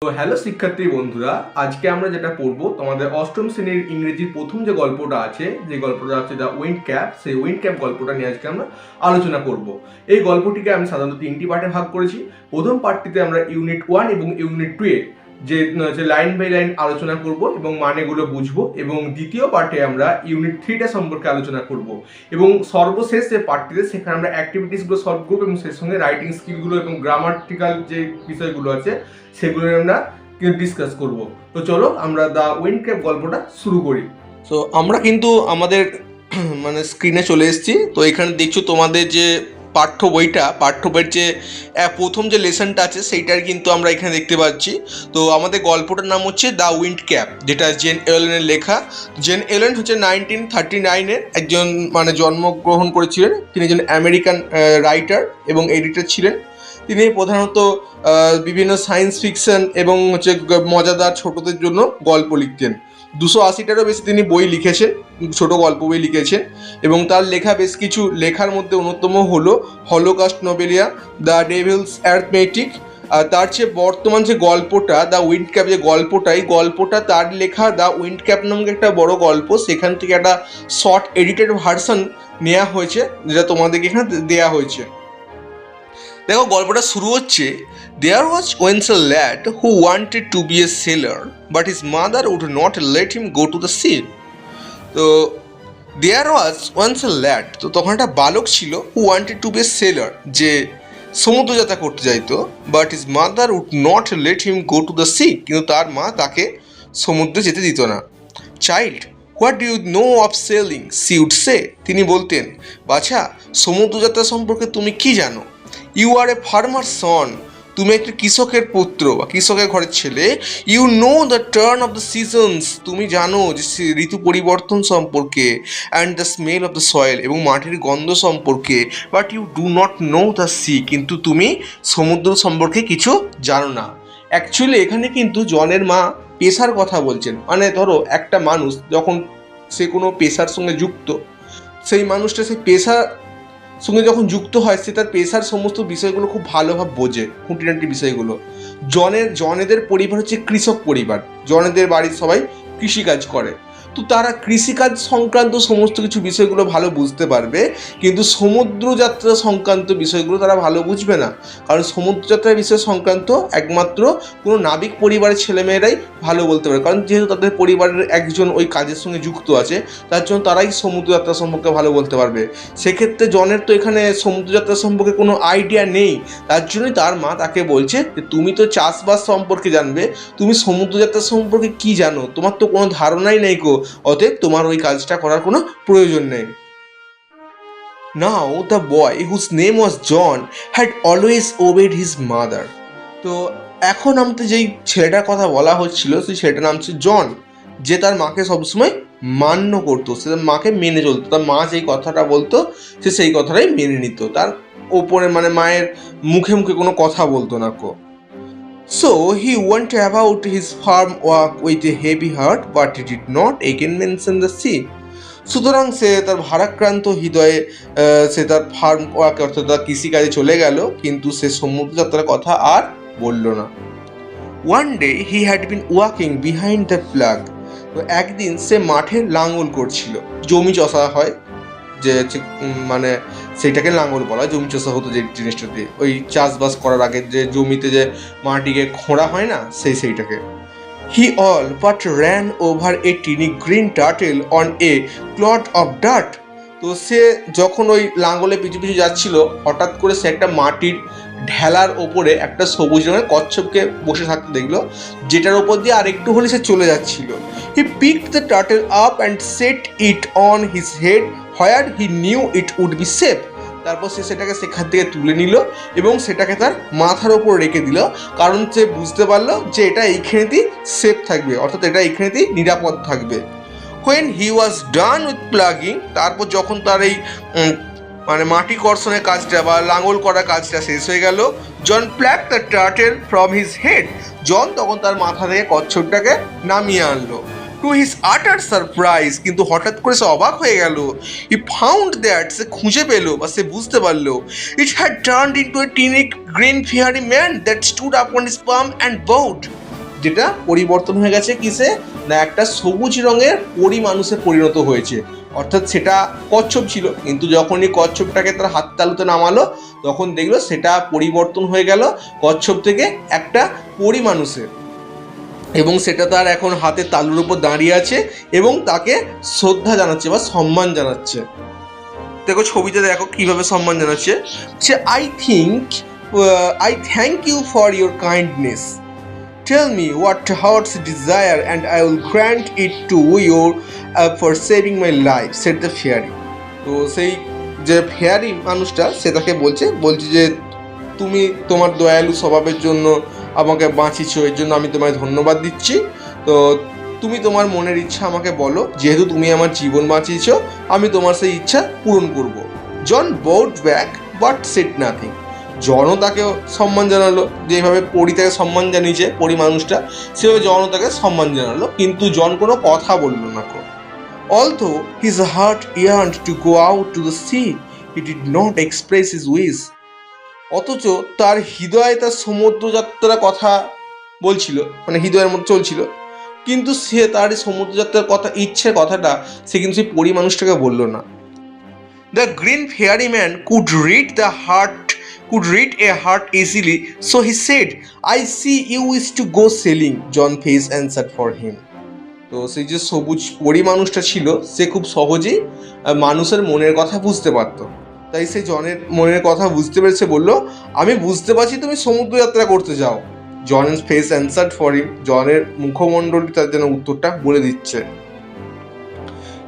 তো হ্যালো শিক্ষার্থী বন্ধুরা, আজকে আমরা যেটা পড়বো তোমাদের অষ্টম শ্রেণীর ইংরেজির প্রথম যে গল্পটা আছে, যে গল্পটা আছে দ্য উইন্ড ক্যাপ, সেই উইন্ড ক্যাপ গল্পটা নিয়ে আজকে আমরা আলোচনা করব। এই গল্পটিকে আমি সাধারণত তিনটি পার্টে ভাগ করেছি। প্রথম পার্টটিতে আমরা ইউনিট 1 এবং ইউনিট 2 এর যে লাইন বাই লাইন আলোচনা করব এবং মানেগুলো বুঝবো, এবং দ্বিতীয় পার্টে আমরা ইউনিট 3টা সম্পর্কে আলোচনা করব, এবং সর্বশেষ যে পার্টটিতে সেখানে আমরা অ্যাক্টিভিটিসগুলো সলভ করবো এবং সেই সঙ্গে রাইটিং স্কিলগুলো এবং গ্রামাটিক্যাল যে বিষয়গুলো আছে সেগুলো আমরা ডিসকাস করব। তো চলো আমরা দ্য উইন্ড ক্যাপ গল্পটা শুরু করি। তো আমরা কিন্তু আমাদের মানে স্ক্রিনে চলে এসেছি। তো এখানে দেখছো তোমাদের যে পাঠ্য বইয়ের যে প্রথম যে লেসনটা আছে সেইটার কিন্তু আমরা এখানে দেখতে পাচ্ছি। তো আমাদের গল্পটার নাম হচ্ছে দ্য উইন্ড ক্যাপ, যেটা জেন এলেনের লেখা। জেন এলেন হচ্ছে 1939-এর একজন মানে জন্মগ্রহণ করেছিলেন। তিনি একজন আমেরিকান রাইটার এবং এডিটর ছিলেন। তিনি প্রধানত বিভিন্ন সায়েন্স ফিকশন এবং হচ্ছে মজাদার ছোটদের জন্য গল্প লিখতেন। 280টারও বেশি তিনি বই লিখেছেন, ছোট গল্প বই লিখেছেন, এবং তার লেখা বেশ কিছু লেখার মধ্যে অন্যতম হলো হলোকাস্ট নোবেলিয়া, দ্য ডেভিলস অ্যারিথমেটিক। আর তার চেয়ে বর্তমান যে গল্পটা দ্য উইন্ড ক্যাপ, যে গল্পটা তার লেখা দ্য উইন্ড ক্যাপ নামক একটা বড় গল্প, সেখান থেকে একটা শর্ট এডিটেড ভার্সন নেওয়া হয়েছে, যেটা তোমাদেরকে এখানে দেওয়া হয়েছে। দেখো গল্পটা শুরু হচ্ছে, there was once a lad who wanted to be a sailor but his mother would not let him go to the sea. তো there was once a lad, তো তখন একটা বালক ছিল, who wanted to be a sailor, যে সমুদ্রযাত্রা করতে চাইতো, but his mother would not let him go to the sea, কিন্তু তার মা তাকে সমুদ্রে যেতে দিত না। Child, what do you know of sailing, she would say, তিনি বলতেন, বাছা সমুদ্রযাত্রা সম্পর্কে তুমি কি জানো? ইউ আর এ ফার্মার সন, তুমি একটা কৃষকের পুত্র বা কৃষকের ঘরের ছেলে। You know the turn of the seasons, তুমি জানো যে ঋতু পরিবর্তন সম্পর্কে, and the smell of the soil, এবং মাটির গন্ধ সম্পর্কে। But you do not know the sea, কিন্তু তুমি সমুদ্র সম্পর্কে কিছু জানো না। অ্যাকচুয়ালি এখানে কিন্তু জনের মা পেশার কথা বলছেন। মানে ধরো একটা মানুষ যখন সে কোনো পেশার সঙ্গে যুক্ত, সেই মানুষটা সেই পেশার সঙ্গে যখন যুক্ত হয়, সে তার পেশার সমস্ত বিষয়গুলো খুব ভালোভাবে বোঝে, খুঁটিনাটি বিষয়গুলো। জনেদের পরিবার হচ্ছে কৃষক পরিবার, জনেদের বাড়ির সবাই কৃষিকাজ করে। তো তারা কৃষিকাজ সংক্রান্ত সমস্ত কিছু বিষয়গুলো ভালো বুঝতে পারবে, কিন্তু সমুদ্রযাত্রা সংক্রান্ত বিষয়গুলো তারা ভালো বুঝবে না। কারণ সমুদ্রযাত্রার বিষয় সংক্রান্ত একমাত্র কোনো নাবিক পরিবারের ছেলেমেয়েরাই ভালো বলতে পারে, কারণ যেহেতু তাদের পরিবারের একজন ওই কাজের সঙ্গে যুক্ত আছে, তার জন্য তারাই সমুদ্রযাত্রা সম্পর্কে ভালো বলতে পারবে। সেক্ষেত্রে জনের তো এখানে সমুদ্রযাত্রা সম্পর্কে কোনো আইডিয়া নেই, তার জন্যই তার মা তাকে বলছে যে তুমি তো চাষবাস সম্পর্কে জানবে, তুমি সমুদ্রযাত্রা সম্পর্কে কি জানো? তোমার তো কোনো ধারণাই নেই গো, অতএব তোমার ওই কাজটা করার কোনো প্রয়োজন নেই। Now the boy whose name was John had always obeyed his mother. তো এখন আমাদের যেই ছেলেটার কথা বলা হচ্ছিল, সেই ছেলেটার নাম হচ্ছে জন, যে তার মাকে সবসময় মান্য করতো, সে তার মাকে মেনে চলতো। তার মা যেই কথাটা বলতো সে সেই কথাটাই মেনে নিত, তার ওপরে মানে মায়ের মুখে মুখে কোনো কথা বলতো না কো। So he went about his farm work with a heavy heart, but he did not again mention the sea. সুতরাং সে তার ভারাক্রান্ত হৃদয়ে সে তার ফার্ম ওয়ার্ক অর্থাৎ তার কৃষিকাজে চলে গেল, কিন্তু সে সমুদ্রযাত্রার কথা আর বলল না। One day he had been walking behind the plug. তো একদিন সে মাঠে লাঙল করছিল, জমি চষা হয় যে মানে সেইটাকে লাঙল বলা হয়, জমি চষা হতো যে জিনিসটা দিয়ে, ওই চাষবাস করার আগে যে জমিতে যে মাটিকে খোঁড়া হয় না, সেইটাকে। He all but ran over a tiny green turtle on a clot of dirt. তো সে যখন ওই লাঙ্গলে পিছু পিছু যাচ্ছিল, হঠাৎ করে সে একটা মাটির ঢেলার ওপরে একটা সবুজ রঙের কচ্ছপকে বসে থাকতে দেখলো, যেটার ওপর দিয়ে আর একটু হলে সে চলে যাচ্ছিল। He picked the turtle up and set it on his head where he knew it would be safe. তারপর সে সেটাকে সেখান থেকে তুলে নিল এবং সেটাকে তার মাথার ওপর রেখে দিল, কারণ সে বুঝতে পারলো যে এটা এইখানেতেই সেফ থাকবে, অর্থাৎ এটা এইখানেতেই নিরাপদ থাকবে। When he was done with plugging, তারপর যখন তার এই মানে মাটি কর্ষণের কাজটা বা লাঙল করার কাজটা শেষ হয়ে গেল, John pluck the turtle from his head, John তখন তার মাথা থেকে কচ্ছপটাকে নামিয়ে আনলো। টু হিজ আটার সারপ্রাইজ, কিন্তু হঠাৎ করে সে অবাক হয়ে গেল। হি ফাউন্ড দ্যাট, সে খুঁজে পেলো বা সে বুঝতে পারলো, it had turned into a tiny green fairy man that stood upon his palm and boat. যেটা পরিবর্তন হয়ে গেছে কিসে না একটা সবুজ রঙের পরি মানুষে পরিণত হয়েছে। অর্থাৎ সেটা কচ্ছপ ছিল, কিন্তু যখনই কচ্ছপটাকে তার হাত তালুতে নামালো তখন দেখলো সেটা পরিবর্তন হয়ে গেল কচ্ছপ থেকে একটা পরি মানুষে, এবং সেটা তার এখন হাতের তালুর উপর দাঁড়িয়ে আছে এবং তাকে শ্রদ্ধা জানাচ্ছে বা সম্মান জানাচ্ছে। দেখো ছবিতে দেখো কিভাবে সম্মান জানাচ্ছে, সে I thank you for your kindness, tell me what heart's desire and I will grant it to your for saving my life said the fairy. তো সেই যে ফেয়ারি মানুষটা সে তাকে বলছে যে তুমি তোমার দয়ালু স্বভাবের জন্য আমাকে বাঁচিয়েছো, এর জন্য আমি তোমায় ধন্যবাদ দিচ্ছি। তো তুমি তোমার মনের ইচ্ছা আমাকে বলো, যেহেতু তুমি আমার জীবন বাঁচিয়েছো আমি তোমার সেই ইচ্ছা পূরণ করব। John boat back but said nothing. জনও তাকে সম্মান জানালো, যেভাবে পরি তাকে সম্মান জানিয়েছে পরি মানুষটা, সেভাবে জনও তাকে সম্মান জানালো, কিন্তু জন কোনো কথা বলল না। Although his heart yearned to go out to the sea, he did not express his wish. অথচ তার হৃদয়ে তার সমুদ্রযাত্রার কথা বলছিল, মানে হৃদয়ের মধ্যে চলছিল, কিন্তু সে তার সমুদ্রযাত্রার কথা ইচ্ছের কথাটা সে কিন্তু সেই পরি মানুষটাকে বলল না। The green fairy man could read a heart easily, so he said, I see you wish to go sailing. John Face answered for him. তো সেই যে সবুজ পরি মানুষটা ছিল সে খুব সহজেই মানুষের মনের কথা বুঝতে পারতো, তাই সে জনের মনের কথা বুঝতে পেরেছে, বলল আমি বুঝতে পারছি তুমি সমুদ্র যাত্রা করতে যাও। জন ফেস অ্যান্সার্ড ফর হিম, জনের মুখমণ্ডলটি তার জন্য উত্তরটা বলে দিচ্ছে।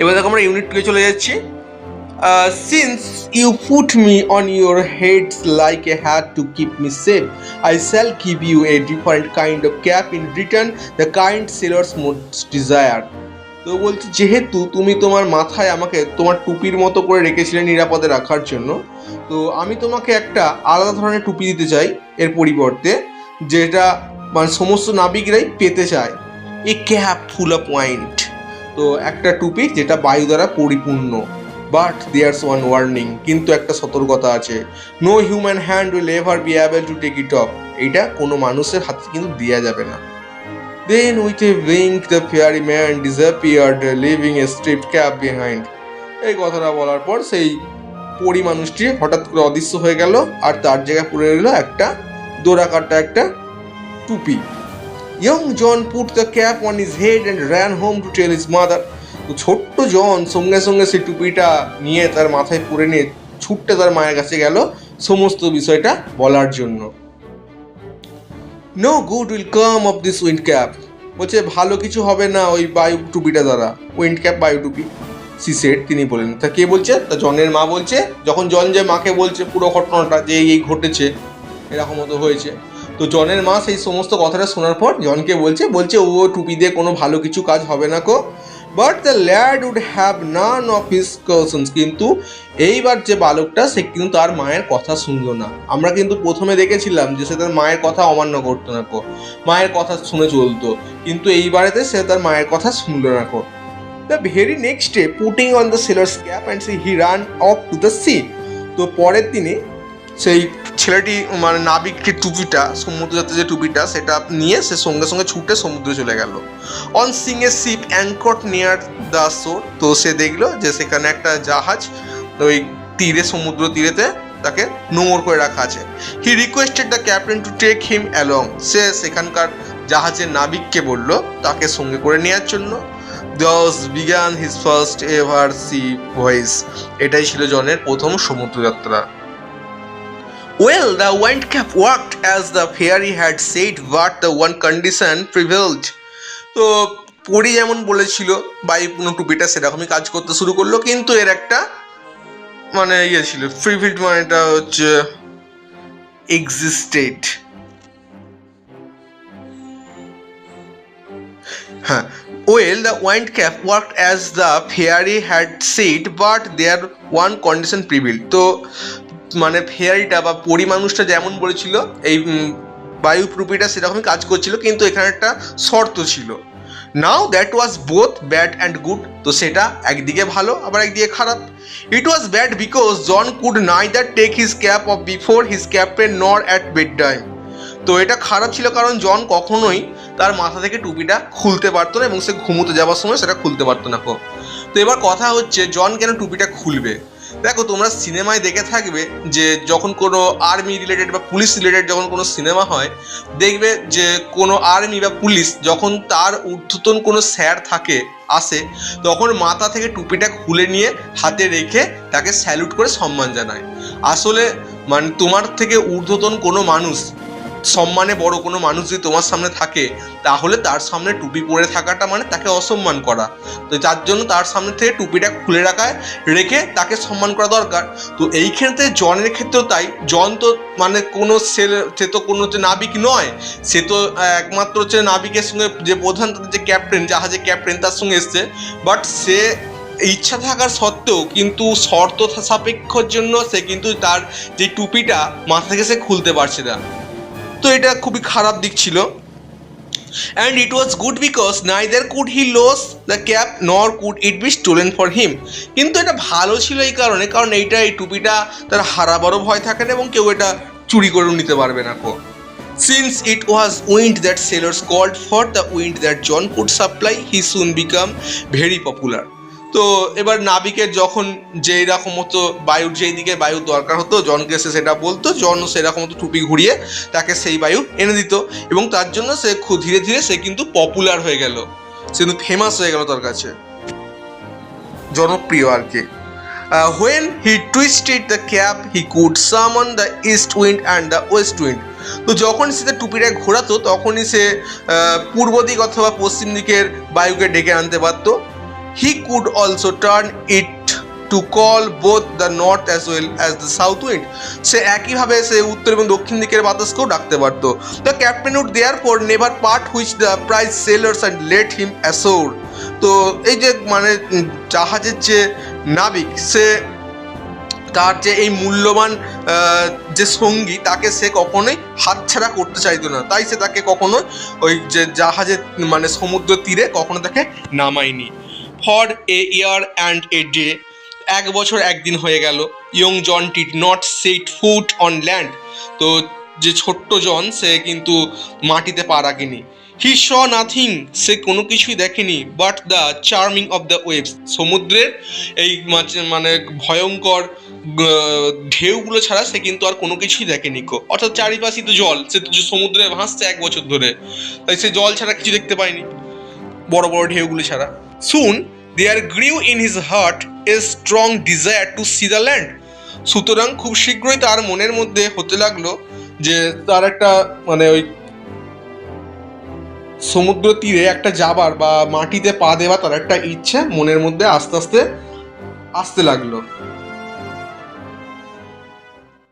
এবার দেখো আমরা ইউনিট 2 চলে যাচ্ছি। Since you put me on your heads like a hat to keep me safe, I shall give you a different kind of cap in return, the kind sailors most desire. তো বলছি যেহেতু তুমি তোমার মাথায় আমাকে তোমার টুপির মতো করে রেখেছিলে নিরাপদে রাখার জন্য, তো আমি তোমাকে একটা আলাদা ধরনের টুপি দিতে চাই এর পরিবর্তে, যেটা মানে সমস্ত নাবিকরাই পেতে চায়। A cap full of wind, তো একটা টুপি যেটা বায়ু দ্বারা পরিপূর্ণ। বাট দেয়ার্স ওয়ান ওয়ার্নিং, কিন্তু একটা সতর্কতা আছে। No human hand will ever be able to take it off, এইটা কোনো মানুষের হাতে কিন্তু দেওয়া যাবে না। Then with a wink the fairy man disappeared, leaving a striped cap behind. এই কথাটা বলার পর সেই পরি মানুষটি হঠাৎ করে অদৃশ্য হয়ে গেল, আর তার জায়গায় পড়ে রইল একটা দোরাকাটা একটা টুপি। Young John put the cap on his head and ran home to tell his mother. তো ছোট্ট জন সঙ্গে সঙ্গে সেই টুপিটা নিয়ে তার মাথায় পরে নিয়ে ছুটতে তার মায়ের কাছে গেল সমস্ত বিষয়টা বলার জন্য। No good will come of this wind cap, বলছে ভালো কিছু হবে না ওই বায়ু টুপিটা দ্বারা, উইন্ড ক্যাপ বায়ু টুপি। সি সেড, তিনি বলেন। তা কে বলছে? তা জনের মা বলছে। যখন জন যে মাকে বলছে পুরো ঘটনাটা যে এই ঘটেছে, এরকম মতো হয়েছে, তো জনের মা সেই সমস্ত কথাটা শোনার পর জনকে বলছে ও টুপি দিয়ে কোনো ভালো কিছু কাজ হবে না কো। But the lad would have none of his cautions, কিন্তু এইবার যে বালকটা সে কিন্তু তার মায়ের কথা শুনলো না। আমরা কিন্তু প্রথমে দেখেছিলাম যে সে তার মায়ের কথা অমান্য করতো না কো, মায়ের কথা শুনে চলতো, কিন্তু এইবারেতে সে তার মায়ের কথা শুনলো না কো। The very next day putting on the sailor's cap and he ran off to the sea. তো পরের দিনে সেই ছেলেটি মানে নাবিকের টুপিটা, সমুদ্রযাত্রী যে টুপিটা সেটা নিয়ে সে সঙ্গে সঙ্গে ছুটে সমুদ্রে চলে গেল। On Singh a ship anchored near the শোর, তো সে দেখলো যে সেখানে একটা জাহাজ ওই তীরে, সমুদ্র তীরেতে তাকে নোঙর করে রাখা আছে। He requested the captain to take him along, সে সেখানকার জাহাজের নাবিককে বলল তাকে সঙ্গে করে নেওয়ার জন্য। Thus began his first ever sea voyage, এটাই ছিল জনের প্রথম সমুদ্রযাত্রা। Well, the wind cap worked as the fairy had said, but the one condition prevailed. তো পরি যেমন বলেছিল বায়ুপূর্ণ টুপিটা সেরকমই কাজ করতে শুরু করলো, কিন্তু এর একটা মানে ইয়ে ছিল, প্রিভিলড, মানে এটা হচ্ছে এক্সিস্টেড। হ্যাঁ, well, the wind cap worked as the fairy had said, but there one condition prevailed. তো মানে ফেয়ারিটা বা পরি মানুষটা যেমন বলেছিল এই বায়ু টুপিটা সেরকমই কাজ করছিল, কিন্তু এখানে একটা শর্ত ছিল। Now that was both bad and good, তো সেটা একদিকে ভালো আবার একদিকে খারাপ। It was bad because John could neither take his cap off before his captain nor at bed time. তো এটা খারাপ ছিল কারণ জন কখনোই তার মাথা থেকে টুপিটা খুলতে পারতো না এবং সে ঘুমোতে যাওয়ার সময় সেটা খুলতে পারতো না। তো এবার কথা হচ্ছে জন কেন টুপিটা খুলবে। দেখো, তোমরা সিনেমায় দেখে থাকবে যে যখন কোনো আর্মি রিলেটেড বা পুলিশ রিলেটেড যখন কোনো সিনেমা হয়, দেখবে যে কোনো আর্মি বা পুলিশ যখন তার ঊর্ধ্বতন কোনো স্যার আসে, তখন মাথা থেকে টুপিটা খুলে নিয়ে হাতে রেখে তাকে স্যালুট করে সম্মান জানায়। আসলে মানে তোমার থেকে ঊর্ধ্বতন কোনো মানুষ, সম্মানে বড় কোনো মানুষ যদি তোমার সামনে থাকে, তাহলে তার সামনে টুপি পরে থাকাটা মানে তাকে অসম্মান করা। তো তার জন্য তার সামনে থেকে টুপিটা খুলে রেখে তাকে সম্মান করা দরকার। তো এই ক্ষেত্রে জনের ক্ষেত্রেও তাই। জন তো মানে কোনো সে তো কোনো হচ্ছে নাবিক নয়, সে তো একমাত্র হচ্ছে নাবিকের সঙ্গে যে প্রধান যে ক্যাপ্টেন, জাহাজের ক্যাপ্টেন, তার সঙ্গে এসছে। বাট সে ইচ্ছা থাকার সত্ত্বেও কিন্তু শর্ত সাপেক্ষর জন্য সে কিন্তু তার যে টুপিটা মাথা থেকে সে খুলতে পারছে না। তো এটা খুবই খারাপ দিক ছিল। And it was good because neither could he lose the cap nor could it be stolen for him. কিন্তু এটা ভালো ছিল এই কারণে, কারণ এই টুপিটা তার হারাবারও ভয় থাকে না এবং কেউ এটা চুরি করেও নিতে পারবে না। Since it was wind that sailors called for, the wind that John could supply, he soon became very popular. তো এবার নাবিকের যখন যেই রকম মতো বায়ুর যেই দিকে বায়ুর দরকার হতো, জনকে সে সেটা বলতো, জন সেরকম মতো টুপি ঘুরিয়ে তাকে সেই বায়ু এনে দিত এবং তার জন্য সে ধীরে ধীরে সে কিন্তু পপুলার হয়ে গেল, সে কিন্তু ফেমাস হয়ে গেল, তার কাছে জনপ্রিয় আর কি। When he twisted the cap, he could summon the east wind and the west wind. তো যখন সে টুপিটা ঘোরাতো তখনই সে পূর্ব দিক অথবা পশ্চিম দিকের বায়ুকে ডেকে আনতে পারতো। He could also turn it to call both the north as well as the south wind. সে একইভাবে সে উত্তর এবং দক্ষিণ দিকের বাতাসকেও ডাকতে পারতো। The captain would therefore never part with the prize sailors and let him ashore. তো এই যে মানে জাহাজের যে নাবিক, সে তার যে এই মূল্যবান যে সঙ্গী, তাকে সে কখনোই হাতছাড়া করতে চাইতো না। তাই সে তাকে কখনোই ওই যে জাহাজের মানে সমুদ্র তীরে কখনো তাকে নামায়নি। For a year and a day, 1 বছর 1 দিন হয়ে গেল। Young John did not set foot on land. তো যে ছোট্ট জন, সে কিন্তু মাটিতে পা রাখেনি। হি স নাথিং, সে কোনো কিছুই দেখেনি, but the charming of the waves, সমুদ্রের এই মানে ভয়ঙ্কর ঢেউগুলো ছাড়া সে কিন্তু আর কোনো কিছুই দেখেনি। অর্থাৎ চারিপাশে তো জল, সে তো সমুদ্রে ভাসছে 1 বছর ধরে, তাই সে জল ছাড়া কিছু দেখতে পায়নি, বড় বড় ঢেউগুলো ছাড়া। Soon there grew in his heart a strong desire to see the land. সুতরাং খুব শীঘ্রই তার মনের মধ্যে হতে লাগলো যে তার একটা মানে ওই সমুদ্র তীরে একটা যাবার বা মাটিতে পা দেওয়া তার একটা ইচ্ছা মনের মধ্যে আস্তে আস্তে আসতে লাগলো।